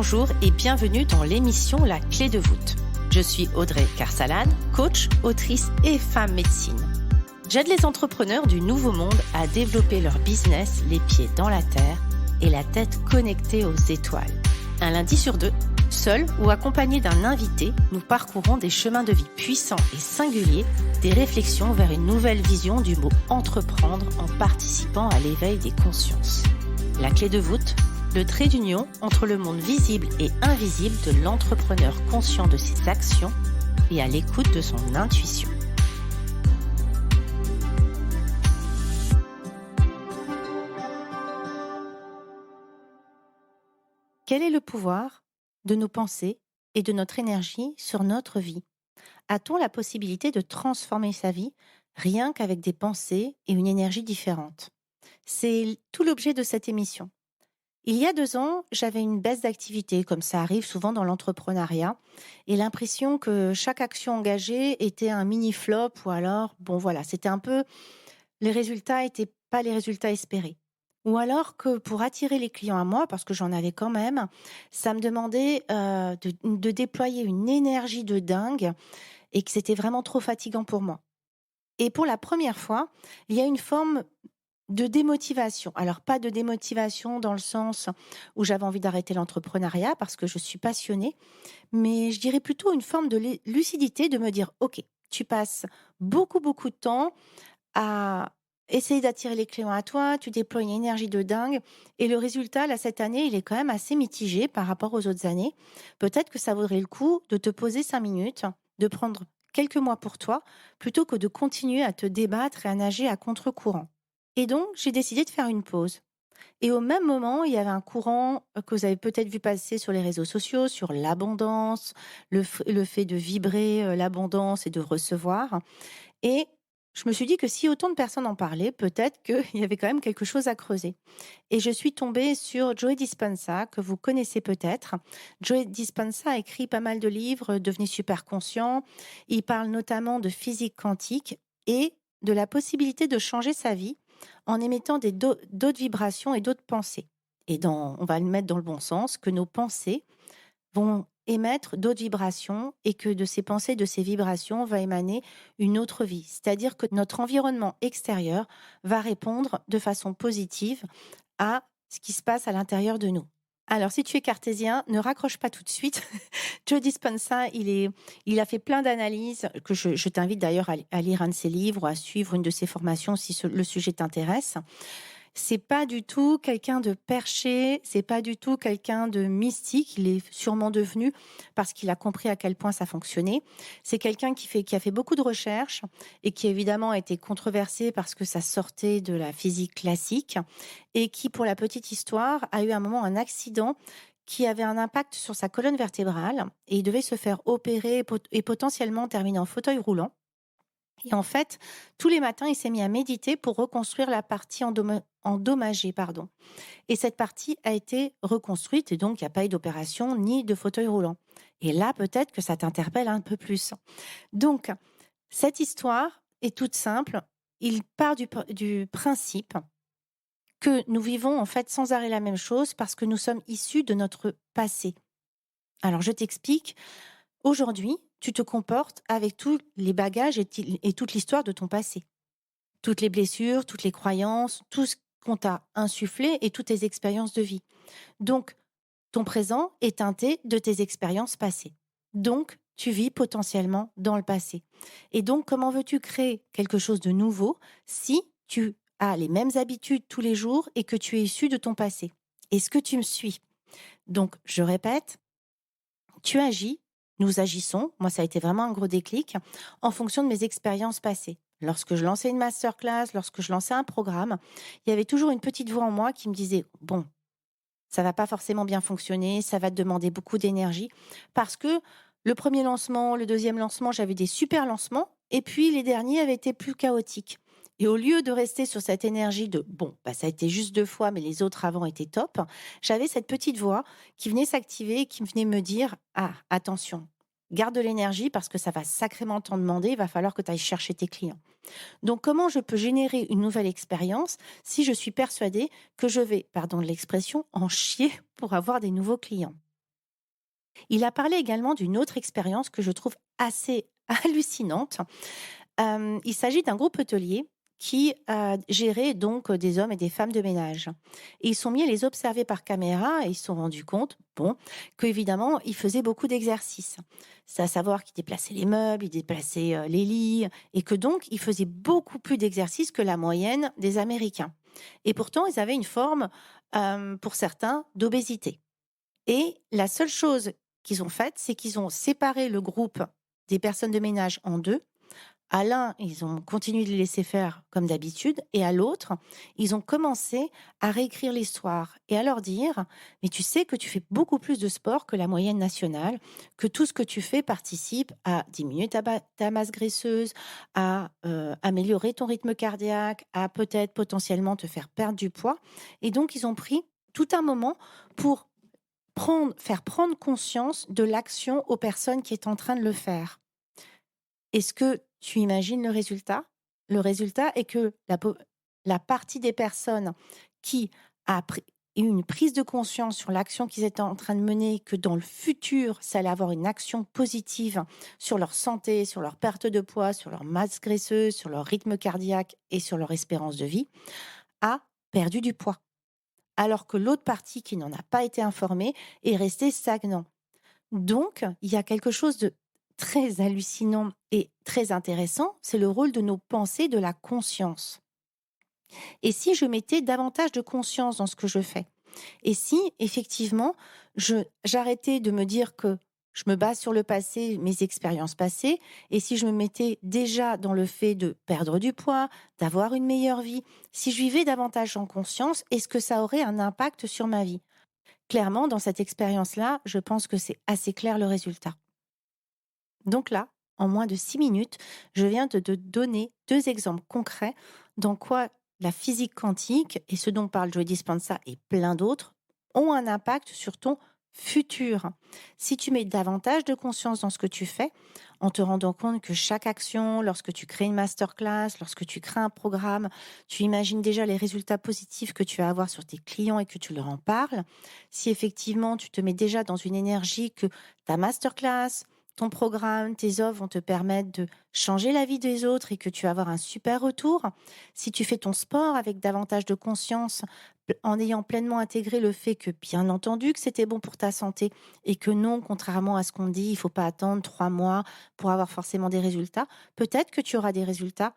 Bonjour et bienvenue dans l'émission La Clé de voûte. Je suis Audrey Carsalade, coach, autrice et femme médecine. J'aide les entrepreneurs du nouveau monde à développer leur business les pieds dans la terre et la tête connectée aux étoiles. Un lundi sur deux, seul ou accompagné d'un invité, nous parcourons des chemins de vie puissants et singuliers, des réflexions vers une nouvelle vision du mot entreprendre en participant à l'éveil des consciences. La clé de voûte, le trait d'union entre le monde visible et invisible de l'entrepreneur conscient de ses actions et à l'écoute de son intuition. Quel est le pouvoir de nos pensées et de notre énergie sur notre vie ? A-t-on la possibilité de transformer sa vie rien qu'avec des pensées et une énergie différente ? C'est tout l'objet de cette émission. Il y a 2 ans, j'avais une baisse d'activité, comme ça arrive souvent dans l'entrepreneuriat, et l'impression que chaque action engagée était un mini flop, ou alors, c'était un peu, les résultats n'étaient pas les résultats espérés. Ou alors que pour attirer les clients à moi, parce que j'en avais quand même, ça me demandait de déployer une énergie de dingue et que c'était vraiment trop fatigant pour moi. Et pour la première fois, il y a une forme de démotivation. Alors, pas de démotivation dans le sens où j'avais envie d'arrêter l'entrepreneuriat parce que je suis passionnée, mais je dirais plutôt une forme de lucidité de me dire, OK, tu passes beaucoup, beaucoup de temps à essayer d'attirer les clients à toi, tu déploies une énergie de dingue et le résultat, là, cette année, il est quand même assez mitigé par rapport aux autres années. Peut-être que ça vaudrait le coup de te poser 5 minutes, de prendre quelques mois pour toi, plutôt que de continuer à te débattre et à nager à contre-courant. Et donc, j'ai décidé de faire une pause. Et au même moment, il y avait un courant que vous avez peut-être vu passer sur les réseaux sociaux, sur l'abondance, le fait de vibrer l'abondance et de recevoir. Et je me suis dit que si autant de personnes en parlaient, peut-être qu'il y avait quand même quelque chose à creuser. Et je suis tombée sur Joe Dispenza, que vous connaissez peut-être. Joe Dispenza a écrit pas mal de livres, Devenez super conscient. Il parle notamment de physique quantique et de la possibilité de changer sa vie en émettant d'autres vibrations et d'autres pensées. On va le mettre dans le bon sens, que nos pensées vont émettre d'autres vibrations et que de ces pensées, de ces vibrations, va émaner une autre vie. C'est-à-dire que notre environnement extérieur va répondre de façon positive à ce qui se passe à l'intérieur de nous. Alors, si tu es cartésien, ne raccroche pas tout de suite. Joe Dispenza, il a fait plein d'analyses, que je t'invite d'ailleurs à lire un de ses livres ou à suivre une de ses formations si le sujet t'intéresse. C'est pas du tout quelqu'un de perché, c'est pas du tout quelqu'un de mystique. Il est sûrement devenu parce qu'il a compris à quel point ça fonctionnait. C'est quelqu'un qui a fait beaucoup de recherches et qui évidemment a été controversé parce que ça sortait de la physique classique et qui, pour la petite histoire, a eu à un moment un accident qui avait un impact sur sa colonne vertébrale et il devait se faire opérer et potentiellement terminer en fauteuil roulant. Et en fait, tous les matins, il s'est mis à méditer pour reconstruire la partie endommagée. Et cette partie a été reconstruite et donc il n'y a pas eu d'opération ni de fauteuil roulant. Et là, peut-être que ça t'interpelle un peu plus. Donc, cette histoire est toute simple. Il part du principe que nous vivons en fait sans arrêt la même chose parce que nous sommes issus de notre passé. Alors, je t'explique. Aujourd'hui, tu te comportes avec tous les bagages et toute l'histoire de ton passé. Toutes les blessures, toutes les croyances, tout ce qu'on t'a insufflé et toutes tes expériences de vie. Donc, ton présent est teinté de tes expériences passées. Donc, tu vis potentiellement dans le passé. Et donc, comment veux-tu créer quelque chose de nouveau si tu as les mêmes habitudes tous les jours et que tu es issu de ton passé ? Est-ce que tu me suis ? Donc, je répète, tu agis. Nous agissons, moi ça a été vraiment un gros déclic, en fonction de mes expériences passées. Lorsque je lançais une masterclass, lorsque je lançais un programme, il y avait toujours une petite voix en moi qui me disait « Bon, ça va pas forcément bien fonctionner, ça va te demander beaucoup d'énergie. » Parce que le premier lancement, le deuxième lancement, j'avais des super lancements et puis les derniers avaient été plus chaotiques. Et au lieu de rester sur cette énergie de ça a été juste 2 fois, mais les autres avant étaient top, j'avais cette petite voix qui venait s'activer et qui venait me dire ah, attention, garde de l'énergie parce que ça va sacrément t'en demander, il va falloir que tu ailles chercher tes clients. Donc, comment je peux générer une nouvelle expérience si je suis persuadée que je vais, pardon de l'expression, en chier pour avoir des nouveaux clients ? Il a parlé également d'une autre expérience que je trouve assez hallucinante. Il s'agit d'un groupe hôtelier qui gérait donc des hommes et des femmes de ménage. Et ils sont mis à les observer par caméra et ils se sont rendus compte, bon, qu'évidemment, ils faisaient beaucoup d'exercices. C'est à savoir qu'ils déplaçaient les meubles, ils déplaçaient les lits, et que donc, ils faisaient beaucoup plus d'exercices que la moyenne des Américains. Et pourtant, ils avaient une forme, pour certains, d'obésité. Et la seule chose qu'ils ont faite, c'est qu'ils ont séparé le groupe des personnes de ménage en 2. À l'un, ils ont continué de les laisser faire comme d'habitude et à l'autre, ils ont commencé à réécrire l'histoire et à leur dire: «Mais tu sais que tu fais beaucoup plus de sport que la moyenne nationale, que tout ce que tu fais participe à diminuer ta masse graisseuse, à, améliorer ton rythme cardiaque, à peut-être potentiellement te faire perdre du poids» et donc ils ont pris tout un moment pour faire prendre conscience de l'action aux personnes qui est en train de le faire. Est-ce que tu imagines le résultat? Le résultat est que la partie des personnes qui a eu une prise de conscience sur l'action qu'ils étaient en train de mener, que dans le futur, ça allait avoir une action positive sur leur santé, sur leur perte de poids, sur leur masse graisseuse, sur leur rythme cardiaque et sur leur espérance de vie, a perdu du poids. Alors que l'autre partie qui n'en a pas été informée est restée stagnant. Donc, il y a quelque chose de très hallucinant et très intéressant, c'est le rôle de nos pensées, de la conscience. Et si je mettais davantage de conscience dans ce que je fais? Et si effectivement, j'arrêtais de me dire que je me base sur le passé, mes expériences passées, et si je me mettais déjà dans le fait de perdre du poids, d'avoir une meilleure vie, si je vivais davantage en conscience, est-ce que ça aurait un impact sur ma vie? Clairement, dans cette expérience-là, je pense que c'est assez clair le résultat. Donc là, en moins de 6 minutes, je viens de te donner 2 exemples concrets dans quoi la physique quantique et ce dont parle Joe Dispenza et plein d'autres ont un impact sur ton futur. Si tu mets davantage de conscience dans ce que tu fais, en te rendant compte que chaque action, lorsque tu crées une masterclass, lorsque tu crées un programme, tu imagines déjà les résultats positifs que tu vas avoir sur tes clients et que tu leur en parles. Si effectivement tu te mets déjà dans une énergie que ta masterclass, ton programme, tes offres vont te permettre de changer la vie des autres et que tu vas avoir un super retour. Si tu fais ton sport avec davantage de conscience, en ayant pleinement intégré le fait que, bien entendu, que c'était bon pour ta santé et que non, contrairement à ce qu'on dit, il faut pas attendre 3 mois pour avoir forcément des résultats, peut-être que tu auras des résultats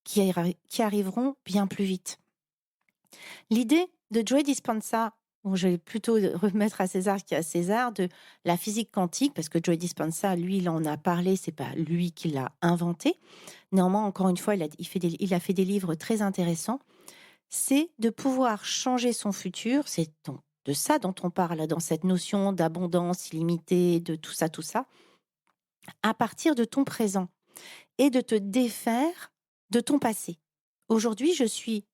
qui arriveront bien plus vite. L'idée de Joe Dispenza, bon, je vais plutôt remettre à César ce qui est à César, de la physique quantique, parce que Joe Dispenza, lui, il en a parlé, c'est pas lui qui l'a inventé. Néanmoins, encore une fois, il a fait des livres très intéressants. C'est de pouvoir changer son futur, de ça dont on parle, dans cette notion d'abondance illimitée, de tout ça, à partir de ton présent et de te défaire de ton passé. Aujourd'hui, je suis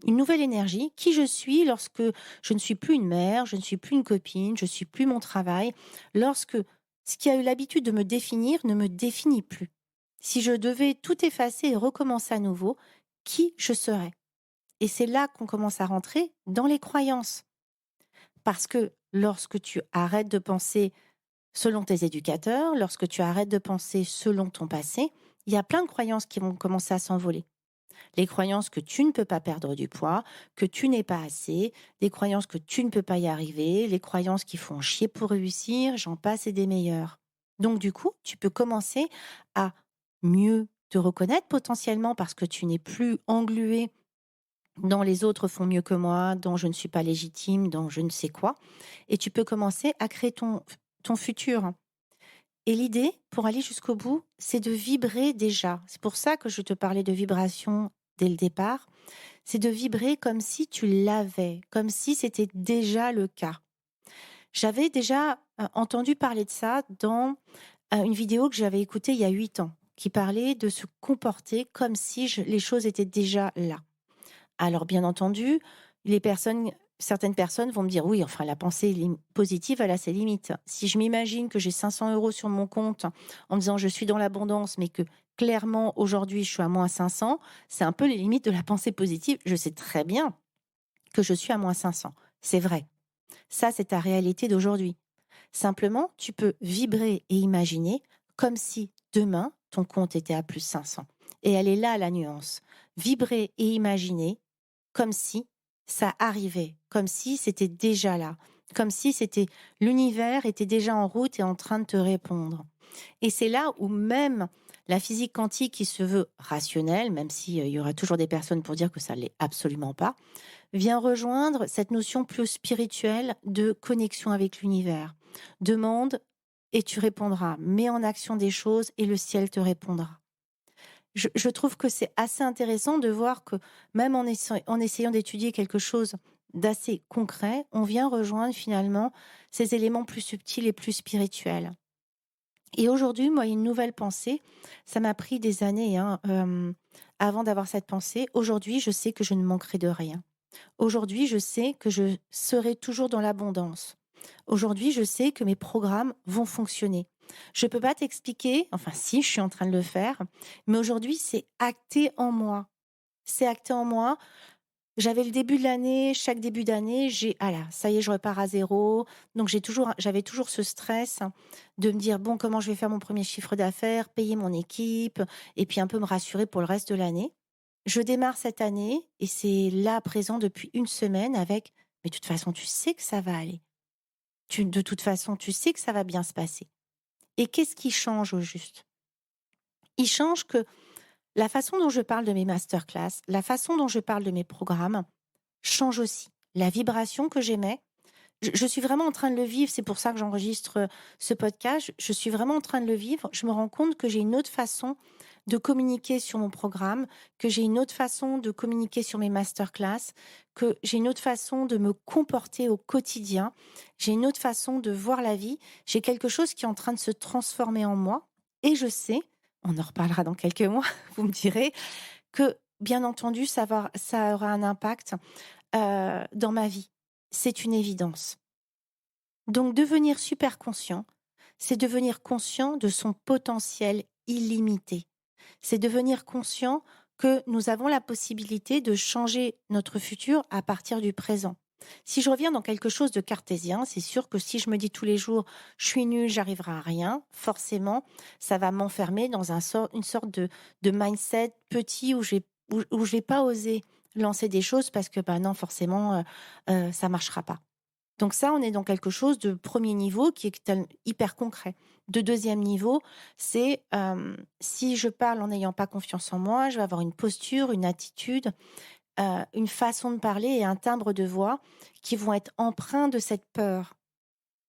une nouvelle énergie, qui je suis lorsque je ne suis plus une mère, je ne suis plus une copine, je suis plus mon travail, lorsque ce qui a eu l'habitude de me définir ne me définit plus. Si je devais tout effacer et recommencer à nouveau, qui je serais? Et c'est là qu'on commence à rentrer dans les croyances. Parce que lorsque tu arrêtes de penser selon tes éducateurs, lorsque tu arrêtes de penser selon ton passé, il y a plein de croyances qui vont commencer à s'envoler. Les croyances que tu ne peux pas perdre du poids, que tu n'es pas assez, des croyances que tu ne peux pas y arriver, les croyances qui font chier pour réussir, j'en passe et des meilleures. Donc du coup, tu peux commencer à mieux te reconnaître potentiellement parce que tu n'es plus englué dans les autres font mieux que moi, dans je ne suis pas légitime, dans je ne sais quoi. Et tu peux commencer à créer ton futur. Et l'idée, pour aller jusqu'au bout, c'est de vibrer déjà. C'est pour ça que je te parlais de vibration dès le départ. C'est de vibrer comme si tu l'avais, comme si c'était déjà le cas. J'avais déjà entendu parler de ça dans une vidéo que j'avais écoutée il y a 8 ans, qui parlait de se comporter comme si les choses étaient déjà là. Alors bien entendu, certaines personnes vont me dire: «Oui, enfin la pensée positive, elle a ses limites». Si je m'imagine que j'ai 500 € sur mon compte en me disant: «Je suis dans l'abondance», mais que clairement aujourd'hui je suis à -500, c'est un peu les limites de la pensée positive. Je sais très bien que je suis à -500, c'est vrai. Ça, c'est ta réalité d'aujourd'hui. Simplement, tu peux vibrer et imaginer comme si demain, ton compte était à plus 500. Et elle est là la nuance. Vibrer et imaginer comme si ça arrivait, comme si c'était déjà là, comme si c'était l'univers était déjà en route et en train de te répondre. Et c'est là où même la physique quantique qui se veut rationnelle, même s'il y aura toujours des personnes pour dire que ça ne l'est absolument pas, vient rejoindre cette notion plus spirituelle de connexion avec l'univers. Demande et tu répondras. Mets en action des choses et le ciel te répondra. Je trouve que c'est assez intéressant de voir que même en essayant d'étudier quelque chose d'assez concret, on vient rejoindre finalement ces éléments plus subtils et plus spirituels. Et aujourd'hui, moi, il y a une nouvelle pensée. Ça m'a pris des années avant d'avoir cette pensée. Aujourd'hui, je sais que je ne manquerai de rien. Aujourd'hui, je sais que je serai toujours dans l'abondance. Aujourd'hui, je sais que mes programmes vont fonctionner. Je ne peux pas t'expliquer, enfin si, je suis en train de le faire, mais aujourd'hui, c'est acté en moi. C'est acté en moi. J'avais le début de l'année, chaque début d'année, ah là, ça y est, je repars à zéro. Donc j'avais toujours ce stress de me dire, bon, comment je vais faire mon premier chiffre d'affaires, payer mon équipe, et puis un peu me rassurer pour le reste de l'année. Je démarre cette année, et c'est là, présent depuis une semaine, avec, mais de toute façon, tu sais que ça va aller. De toute façon, tu sais que ça va bien se passer. Et qu'est-ce qui change au juste? Il change que la façon dont je parle de mes masterclass, la façon dont je parle de mes programmes, change aussi. La vibration que j'émets, je suis vraiment en train de le vivre, c'est pour ça que j'enregistre ce podcast, je suis vraiment en train de le vivre. Je me rends compte que j'ai une autre façon de communiquer sur mon programme, que j'ai une autre façon de communiquer sur mes masterclass, que j'ai une autre façon de me comporter au quotidien, j'ai une autre façon de voir la vie, j'ai quelque chose qui est en train de se transformer en moi et je sais, on en reparlera dans quelques mois, vous me direz, que bien entendu, ça aura un impact dans ma vie. C'est une évidence. Donc devenir super conscient, c'est devenir conscient de son potentiel illimité. C'est devenir conscient que nous avons la possibilité de changer notre futur à partir du présent. Si je reviens dans quelque chose de cartésien, c'est sûr que si je me dis tous les jours je suis nulle, j'arriverai à rien, forcément, ça va m'enfermer dans une sorte de mindset petit où je vais pas oser lancer des choses parce que bah non, forcément, ça marchera pas. Donc ça, on est dans quelque chose de premier niveau qui est hyper concret. De deuxième niveau, c'est si je parle en n'ayant pas confiance en moi, je vais avoir une posture, une attitude, une façon de parler et un timbre de voix qui vont être empreints de cette peur.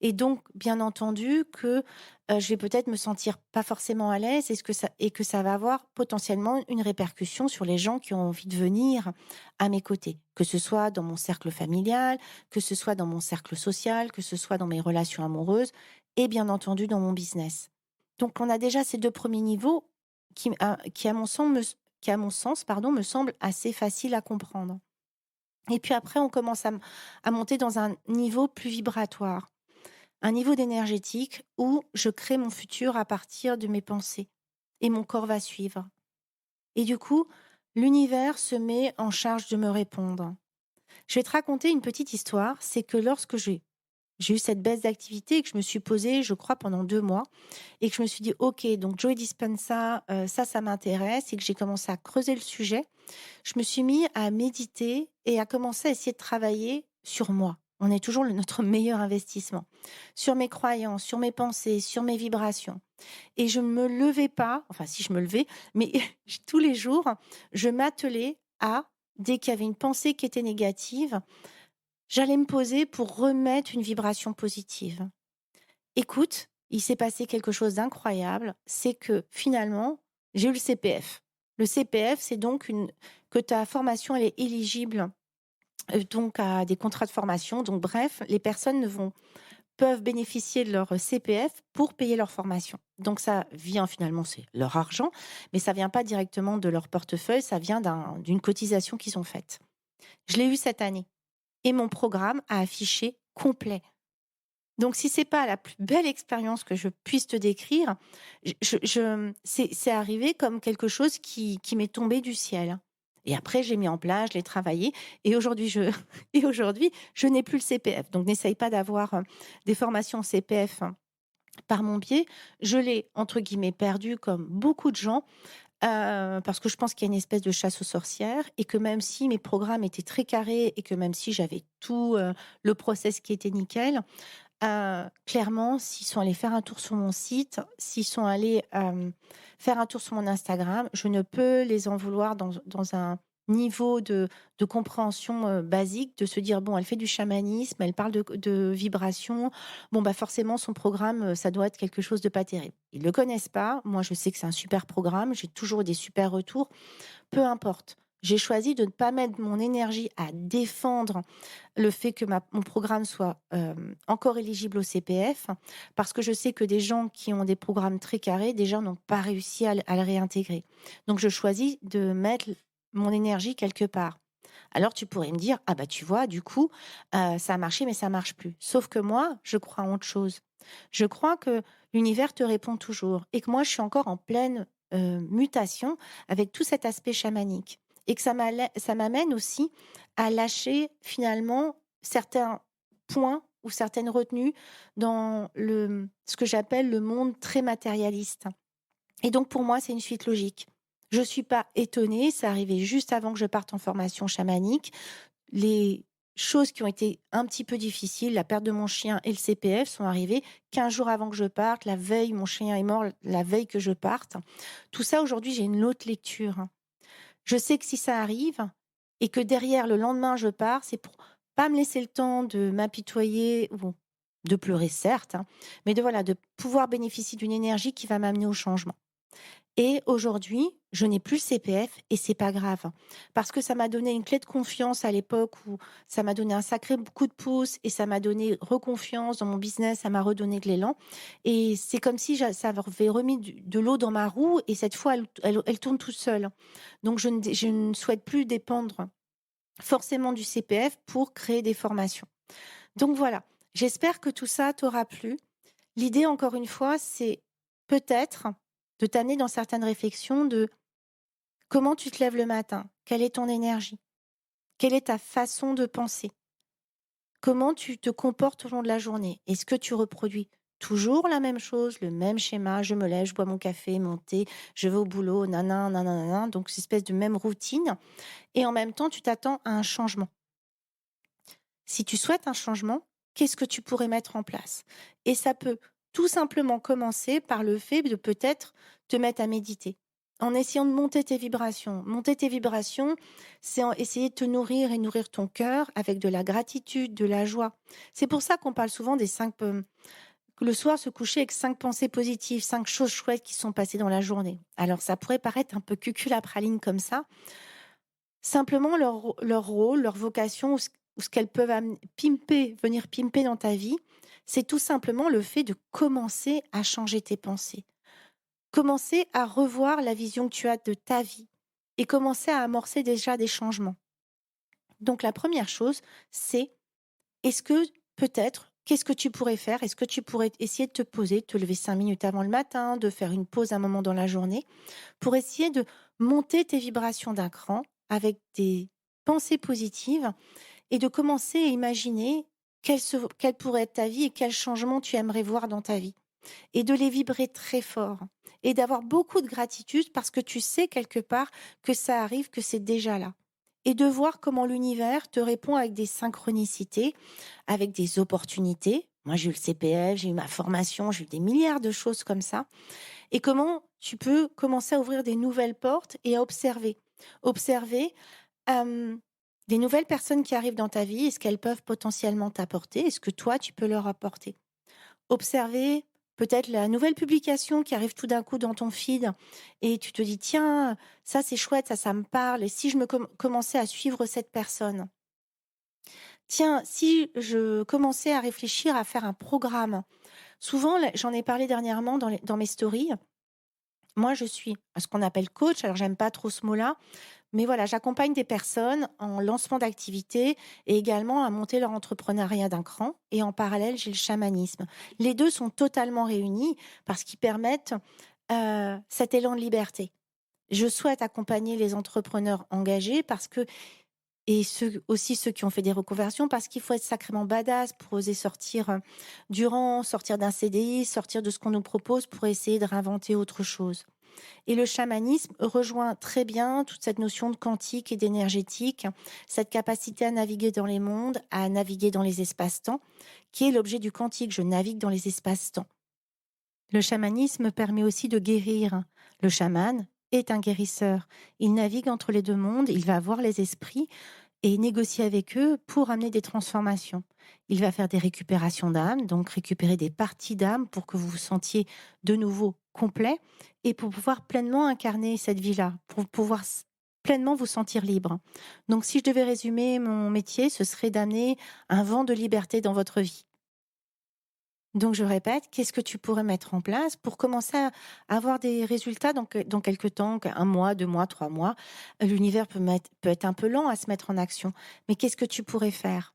Et donc, bien entendu, que je vais peut-être me sentir pas forcément à l'aise et que ça va avoir potentiellement une répercussion sur les gens qui ont envie de venir à mes côtés. Que ce soit dans mon cercle familial, que ce soit dans mon cercle social, que ce soit dans mes relations amoureuses et bien entendu dans mon business. Donc, on a déjà ces 2 premiers niveaux qui à mon sens, pardon, me semblent assez faciles à comprendre. Et puis après, on commence à monter dans un niveau plus vibratoire. Un niveau d'énergétique où je crée mon futur à partir de mes pensées et mon corps va suivre. Et du coup, l'univers se met en charge de me répondre. Je vais te raconter une petite histoire, c'est que lorsque j'ai eu cette baisse d'activité et que je me suis posée, je crois, pendant 2 mois et que je me suis dit: «OK, donc Joe Dispenza, ça m'intéresse» et que j'ai commencé à creuser le sujet, je me suis mis à méditer et à commencer à essayer de travailler sur moi. On est toujours notre meilleur investissement. Sur mes croyances, sur mes pensées, sur mes vibrations. Et je ne me levais pas, enfin si je me levais, mais tous les jours, je m'attelais à, dès qu'il y avait une pensée qui était négative, j'allais me poser pour remettre une vibration positive. Écoute, il s'est passé quelque chose d'incroyable, c'est que finalement, j'ai eu le CPF. Le CPF, c'est donc que ta formation elle est éligible donc à des contrats de formation. Donc bref, les personnes peuvent bénéficier de leur CPF pour payer leur formation. Donc ça vient finalement, c'est leur argent, mais ça vient pas directement de leur portefeuille, ça vient d'une cotisation qu'ils ont faite. Je l'ai eu cette année et mon programme a affiché complet. Donc si c'est pas la plus belle expérience que je puisse te décrire, c'est arrivé comme quelque chose qui m'est tombé du ciel. Et après, j'ai mis en place, je l'ai travaillé et aujourd'hui, je et aujourd'hui, je n'ai plus le CPF. Donc n'essaye pas d'avoir, des formations CPF par mon biais. Je l'ai, entre guillemets, «perdu» comme beaucoup de gens, parce que je pense qu'il y a une espèce de chasse aux sorcières et que même si mes programmes étaient très carrés et que même si j'avais tout, le process qui était nickel, clairement, s'ils sont allés faire un tour sur mon site, s'ils sont allés, faire un tour sur mon Instagram, je ne peux les en vouloir dans un niveau de compréhension, basique, de se dire: «Bon, elle fait du chamanisme, elle parle de vibrations. Bon, bah, forcément son programme, ça doit être quelque chose de pas terrible». Ils le connaissent pas. Moi, je sais que c'est un super programme, j'ai toujours des super retours. Peu importe. J'ai choisi de ne pas mettre mon énergie à défendre le fait que mon programme soit, encore éligible au CPF, parce que je sais que des gens qui ont des programmes très carrés, déjà n'ont pas réussi à le réintégrer. Donc je choisis de mettre mon énergie quelque part. Alors tu pourrais me dire: «Ah bah tu vois, du coup, ça a marché mais ça marche plus». Sauf que moi, je crois en autre chose. Je crois que l'univers te répond toujours et que moi je suis encore en pleine, mutation avec tout cet aspect chamanique et que ça m'amène aussi à lâcher finalement certains points ou certaines retenues dans ce que j'appelle le monde très matérialiste. Et donc pour moi, c'est une suite logique. Je suis pas étonnée, ça arrivait juste avant que je parte en formation chamanique. Les choses qui ont été un petit peu difficiles, la perte de mon chien et le CPF sont arrivées 15 jours avant que je parte. La veille, mon chien est mort la veille que je parte. Tout ça, aujourd'hui, j'ai une autre lecture. Je sais que si ça arrive et que derrière, le lendemain, je pars, c'est pour pas me laisser le temps de m'apitoyer ou de pleurer certes, mais de voilà, de pouvoir bénéficier d'une énergie qui va m'amener au changement. Et aujourd'hui, je n'ai plus le CPF et c'est pas grave. Parce que ça m'a donné une clé de confiance à l'époque où ça m'a donné un sacré coup de pouce et ça m'a donné reconfiance dans mon business, ça m'a redonné de l'élan. Et c'est comme si ça avait remis de l'eau dans ma roue et cette fois, elle tourne toute seule. Donc, je ne souhaite plus dépendre forcément du CPF pour créer des formations. Donc voilà, j'espère que tout ça t'aura plu. L'idée, encore une fois, c'est peut-être de t'amener dans certaines réflexions de comment tu te lèves le matin, quelle est ton énergie, quelle est ta façon de penser, comment tu te comportes au long de la journée. Est-ce que tu reproduis toujours la même chose, le même schéma, je me lève, je bois mon café, mon thé, je vais au boulot, nanan, nanan, donc cette espèce de même routine, et en même temps tu t'attends à un changement. Si tu souhaites un changement, qu'est-ce que tu pourrais mettre en place? Et ça peut tout simplement commencer par le fait de peut-être te mettre à méditer. En essayant de monter tes vibrations. Monter tes vibrations, essayer de te nourrir et nourrir ton cœur avec de la gratitude, de la joie. C'est pour ça qu'on parle souvent des que le soir se coucher avec 5 pensées positives, 5 choses chouettes qui sont passées dans la journée. Alors ça pourrait paraître un peu cucul-à-praline comme ça, simplement leur rôle, leur vocation ou ce qu'elles peuvent venir pimper dans ta vie, c'est tout simplement le fait de commencer à changer tes pensées. Commencer à revoir la vision que tu as de ta vie et commencer à amorcer déjà des changements. Donc la première chose, c'est est-ce que peut-être, qu'est-ce que tu pourrais faire? Est-ce que tu pourrais essayer de te poser, te lever 5 minutes avant le matin, de faire une pause un moment dans la journée pour essayer de monter tes vibrations d'un cran avec des pensées positives et de commencer à imaginer quelle pourrait être ta vie et quel changement tu aimerais voir dans ta vie. Et de les vibrer très fort et d'avoir beaucoup de gratitude parce que tu sais quelque part que ça arrive, que c'est déjà là. Et de voir comment l'univers te répond avec des synchronicités, avec des opportunités. Moi, j'ai eu le CPF, j'ai eu ma formation, j'ai eu des milliards de choses comme ça. Et comment tu peux commencer à ouvrir des nouvelles portes et à observer. Observer des nouvelles personnes qui arrivent dans ta vie et ce qu'elles peuvent potentiellement t'apporter. Est-ce que toi, tu peux leur apporter? Observer peut-être la nouvelle publication qui arrive tout d'un coup dans ton feed et tu te dis: «Tiens, ça c'est chouette, ça me parle et si je me commençais à suivre cette personne? Tiens, si je commençais à réfléchir à faire un programme?» Souvent, là, j'en ai parlé dernièrement dans mes stories. Moi, je suis ce qu'on appelle coach, alors j'aime pas trop ce mot-là, mais voilà, j'accompagne des personnes en lancement d'activité et également à monter leur entrepreneuriat d'un cran et en parallèle, j'ai le chamanisme. Les 2 sont totalement réunis parce qu'ils permettent, cet élan de liberté. Je souhaite accompagner les entrepreneurs engagés parce que et ceux qui ont fait des reconversions, parce qu'il faut être sacrément badass pour oser sortir, du rang, sortir d'un CDI, sortir de ce qu'on nous propose pour essayer de réinventer autre chose. Et le chamanisme rejoint très bien toute cette notion de quantique et d'énergétique, cette capacité à naviguer dans les mondes, à naviguer dans les espaces-temps, qui est l'objet du quantique. Je navigue dans les espaces-temps. Le chamanisme permet aussi de guérir. Le chaman est un guérisseur. Il navigue entre les deux mondes, il va voir les esprits et négocier avec eux pour amener des transformations. Il va faire des récupérations d'âme, donc récupérer des parties d'âme pour que vous vous sentiez de nouveau complet et pour pouvoir pleinement incarner cette vie-là, pour pouvoir pleinement vous sentir libre. Donc si je devais résumer mon métier, ce serait d'amener un vent de liberté dans votre vie. Donc je répète, qu'est-ce que tu pourrais mettre en place pour commencer à avoir des résultats dans quelques temps, un mois, 2 mois, 3 mois? L'univers peut être un peu lent à se mettre en action, mais qu'est-ce que tu pourrais faire?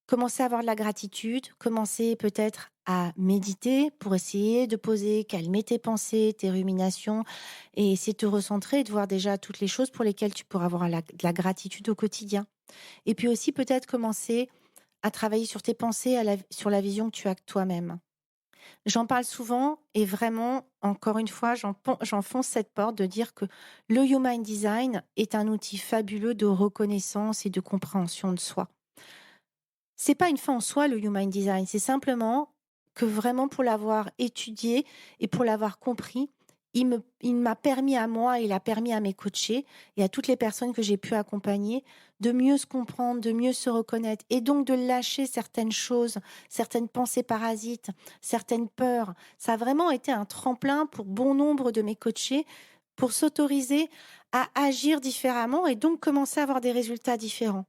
Commencer à avoir de la gratitude, commencer peut-être à méditer pour essayer de poser, calmer tes pensées, tes ruminations et essayer de te recentrer et de voir déjà toutes les choses pour lesquelles tu pourras avoir de la gratitude au quotidien. Et puis aussi peut-être commencer à travailler sur tes pensées, sur la vision que tu as de toi-même. J'en parle souvent et vraiment, encore une fois, j'enfonce cette porte de dire que le Human Design est un outil fabuleux de reconnaissance et de compréhension de soi. C'est pas une fin en soi, le Human Design, c'est simplement que vraiment pour l'avoir étudié et pour l'avoir compris, il m'a permis à moi, il a permis à mes coachés et à toutes les personnes que j'ai pu accompagner de mieux se comprendre, de mieux se reconnaître et donc de lâcher certaines choses, certaines pensées parasites, certaines peurs. Ça a vraiment été un tremplin pour bon nombre de mes coachés pour s'autoriser à agir différemment et donc commencer à avoir des résultats différents.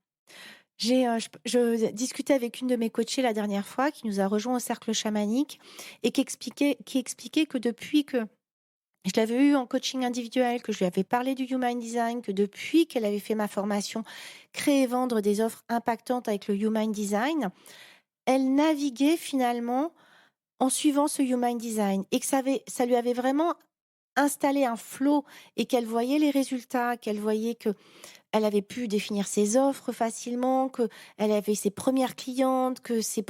Je discutais avec une de mes coachées la dernière fois qui nous a rejoint au cercle chamanique et qui expliquait que depuis que je l'avais eu en coaching individuel, que je lui avais parlé du Human Design, que depuis qu'elle avait fait ma formation Créer et vendre des offres impactantes avec le Human Design, elle naviguait finalement en suivant ce Human Design et que ça lui avait vraiment installé un flow et qu'elle voyait les résultats, qu'elle voyait que elle avait pu définir ses offres facilement, qu'elle avait ses premières clientes, que ses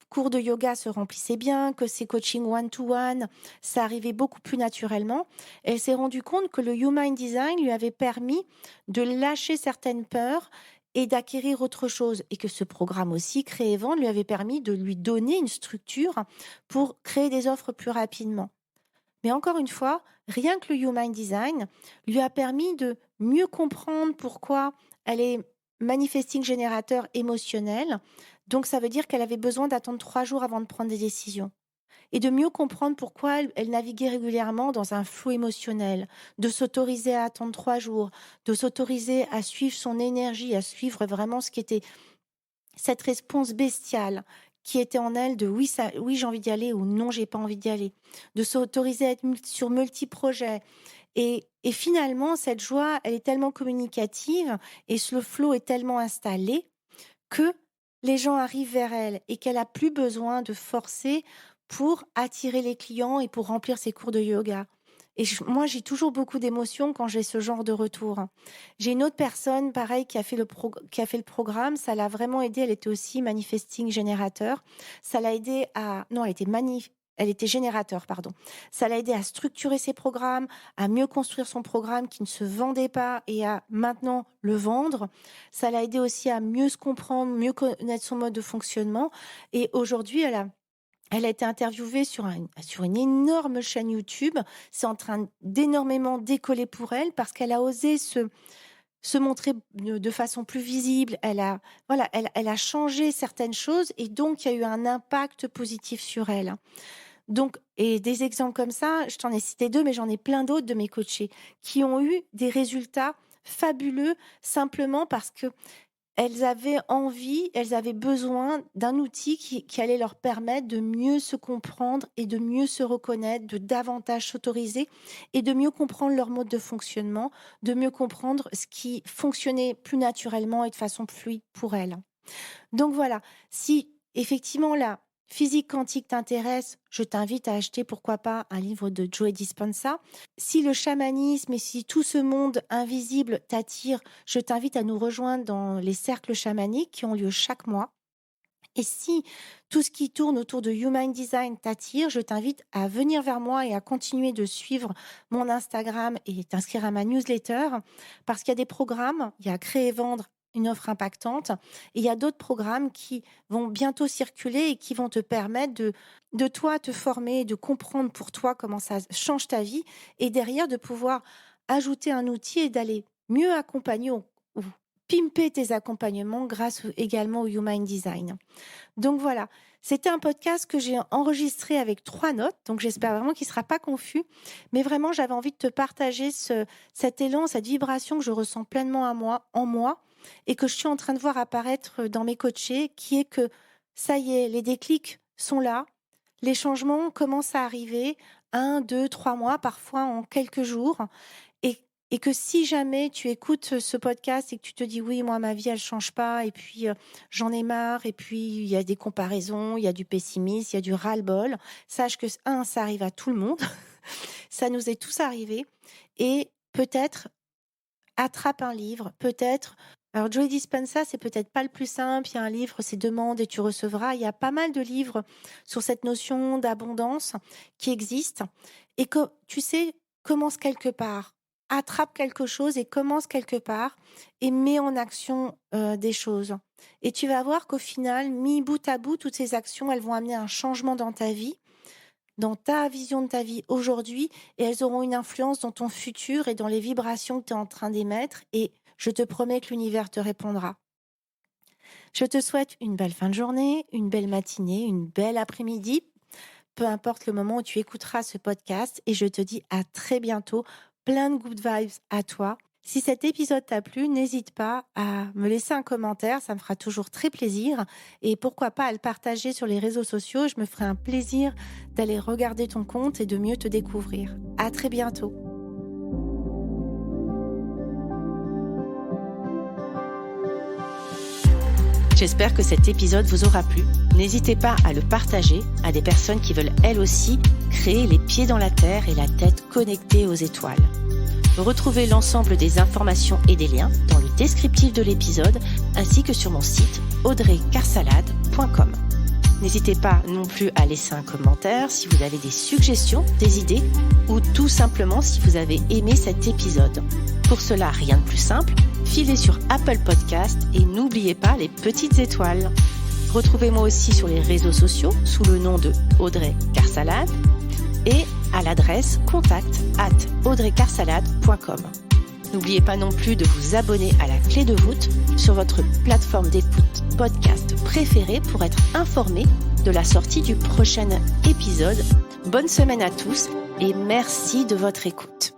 cours de yoga se remplissaient bien, que ses coachings one-to-one, ça arrivait beaucoup plus naturellement. Elle s'est rendue compte que le Human Design lui avait permis de lâcher certaines peurs et d'acquérir autre chose. Et que ce programme aussi, Créer et Vendre, lui avait permis de lui donner une structure pour créer des offres plus rapidement. Mais encore une fois, rien que le Human Design lui a permis de mieux comprendre pourquoi elle est manifesting générateur émotionnel. Donc ça veut dire qu'elle avait besoin d'attendre 3 jours avant de prendre des décisions. Et de mieux comprendre pourquoi elle naviguait régulièrement dans un flou émotionnel, de s'autoriser à attendre 3 jours, de s'autoriser à suivre son énergie, à suivre vraiment ce qui était cette réponse bestiale qui était en elle de oui, oui, j'ai envie d'y aller ou non, j'ai pas envie d'y aller, de s'autoriser à être sur multi-projets. Et finalement, cette joie, elle est tellement communicative et le flow est tellement installé que les gens arrivent vers elle et qu'elle a plus besoin de forcer pour attirer les clients et pour remplir ses cours de yoga. Et moi, j'ai toujours beaucoup d'émotions quand j'ai ce genre de retour. J'ai une autre personne, pareil, qui a fait le programme. Ça l'a vraiment aidé. Elle était aussi manifesting générateur. Ça l'a aidé à... Non, elle était générateur, pardon. Ça l'a aidé à structurer ses programmes, à mieux construire son programme qui ne se vendait pas et à maintenant le vendre. Ça l'a aidé aussi à mieux se comprendre, mieux connaître son mode de fonctionnement. Et aujourd'hui, elle a été interviewée sur une énorme chaîne YouTube. C'est en train d'énormément décoller pour elle parce qu'elle a osé se montrer de façon plus visible. Elle a changé certaines choses et donc il y a eu un impact positif sur elle. Donc, et des exemples comme ça, je t'en ai cité 2, mais j'en ai plein d'autres de mes coachés qui ont eu des résultats fabuleux simplement parce que elles avaient besoin d'un outil qui allait leur permettre de mieux se comprendre et de mieux se reconnaître, de davantage s'autoriser et de mieux comprendre leur mode de fonctionnement, de mieux comprendre ce qui fonctionnait plus naturellement et de façon fluide pour elles. Donc voilà, si effectivement là, physique quantique t'intéresse, je t'invite à acheter, pourquoi pas, un livre de Joe Dispenza. Si le chamanisme et si tout ce monde invisible t'attire, je t'invite à nous rejoindre dans les cercles chamaniques qui ont lieu chaque mois. Et si tout ce qui tourne autour de Human Design t'attire, je t'invite à venir vers moi et à continuer de suivre mon Instagram et t'inscrire à ma newsletter parce qu'il y a des programmes, il y a Créer et Vendre, une offre impactante, et il y a d'autres programmes qui vont bientôt circuler et qui vont te permettre de toi te former, de comprendre pour toi comment ça change ta vie et derrière de pouvoir ajouter un outil et d'aller mieux accompagner ou pimper tes accompagnements grâce également au Human Design. Donc voilà, c'était un podcast que j'ai enregistré avec 3 notes, donc j'espère vraiment qu'il ne sera pas confus, mais vraiment j'avais envie de te partager cet élan, cette vibration que je ressens pleinement en moi et que je suis en train de voir apparaître dans mes coachés, qui est que ça y est, les déclics sont là, les changements commencent à arriver, 1, 2, 3 mois, parfois en quelques jours, et que si jamais tu écoutes ce podcast et que tu te dis oui, moi ma vie elle change pas et puis j'en ai marre et puis il y a des comparaisons, il y a du pessimisme, il y a du ras-le-bol, sache que ça arrive à tout le monde, ça nous est tous arrivé et peut-être attrape un livre, peut-être. Alors Joe Dispenza, c'est peut-être pas le plus simple, il y a un livre, c'est demande et tu recevras, il y a pas mal de livres sur cette notion d'abondance qui existent et que tu sais, commence quelque part. Attrape quelque chose et commence quelque part et mets en action des choses. Et tu vas voir qu'au final, mis bout à bout, toutes ces actions, elles vont amener un changement dans ta vie, dans ta vision de ta vie aujourd'hui et elles auront une influence dans ton futur et dans les vibrations que tu es en train d'émettre et je te promets que l'univers te répondra. Je te souhaite une belle fin de journée, une belle matinée, une belle après-midi, peu importe le moment où tu écouteras ce podcast et je te dis à très bientôt. Plein de good vibes à toi. Si cet épisode t'a plu, n'hésite pas à me laisser un commentaire, ça me fera toujours très plaisir. Et pourquoi pas à le partager sur les réseaux sociaux, je me ferai un plaisir d'aller regarder ton compte et de mieux te découvrir. À très bientôt. J'espère que cet épisode vous aura plu. N'hésitez pas à le partager à des personnes qui veulent elles aussi créer les pieds dans la terre et la tête connectée aux étoiles. Retrouvez l'ensemble des informations et des liens dans le descriptif de l'épisode ainsi que sur mon site audreycarsalade.com. N'hésitez pas non plus à laisser un commentaire si vous avez des suggestions, des idées ou tout simplement si vous avez aimé cet épisode. Pour cela, rien de plus simple, filez sur Apple Podcast et n'oubliez pas les petites étoiles. Retrouvez-moi aussi sur les réseaux sociaux sous le nom de Audrey Carsalade et à l'adresse contact@audreycarsalade.com. N'oubliez pas non plus de vous abonner à la clé de voûte sur votre plateforme d'écoute podcast préférée pour être informé de la sortie du prochain épisode. Bonne semaine à tous et merci de votre écoute.